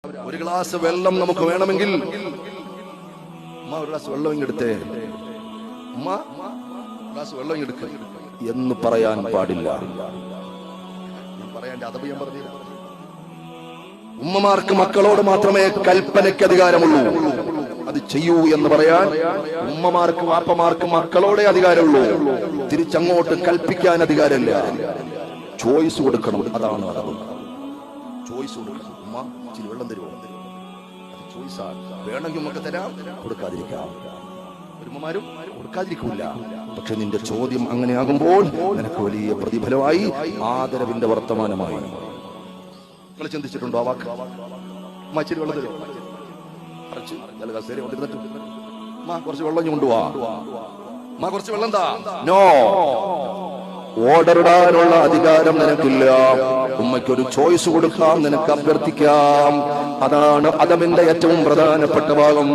ഒരു ഗ്ലാസ് വെള്ളം നമുക്ക് വേണമെങ്കിൽ ഉമ്മ ഒരു ഗ്ലാസ് വെള്ളം ഇങ്ങെടുത്തേ, ഉമ്മ ഗ്ലാസ് വെള്ളം ഇങ്ങെടുക്ക എന്ന് പറയാൻ പാടില്ല. ഞാൻ പറയാൻ അതവ് ഞാൻ പറഞ്ഞില്ല. ഉമ്മമാർക്ക് മക്കളോട് മാത്രമേ കൽപ്പനയ്ക്ക് അധികാരമുള്ളൂ. അത് ചെയ്യൂ എന്ന് പറയാൻ ഉമ്മമാർക്ക് വാപ്പമാർക്ക് മക്കളോടെ അധികാരമുള്ളൂ. തിരിച്ചങ്ങോട്ട് കൽപ്പിക്കാൻ അധികാരമില്ല. ചോയ്സ് കൊടുക്കണം. അതാണ് അതവ്. ചോയ്സ് കൊടുക്കണം. ഉമ്മ ഇച്ചിരി വെള്ളം തരുമോ? അത് ചോയ്സാണ്. വേണമെങ്കിൽ നമുക്ക് തരാം, കൊടുക്കാതിരിക്കാം. ഉമ്മമാരും കൊടുക്കാതിരിക്കൂല. പക്ഷെ നിന്റെ ചോദ്യം അങ്ങനെ ആകുമ്പോൾ നിനക്ക് വലിയ പ്രതിഫലമായി, ആദരവിന്റെ വർത്തമാനമായി. നിങ്ങൾ ചിന്തിച്ചിട്ടുണ്ടോ ആ വാക്ക്? ഉമ്മ ഇച്ചിരി വെള്ളം തരുമോ? കുറച്ച് വെള്ളം കൊണ്ടുപോവാ, കുറച്ച് വെള്ളം താ. നോ, ഓർഡർ ഇടാനുള്ള അധികാരം നിനക്കില്ല. ഉമ്മയ്ക്കൊരു ചോയ്സ് കൊടുക്കാം, നിനക്ക് അഭ്യർത്ഥിക്കാം. അതാണ് അദബിന്റെ ഏറ്റവും പ്രധാനപ്പെട്ട ഭാഗം.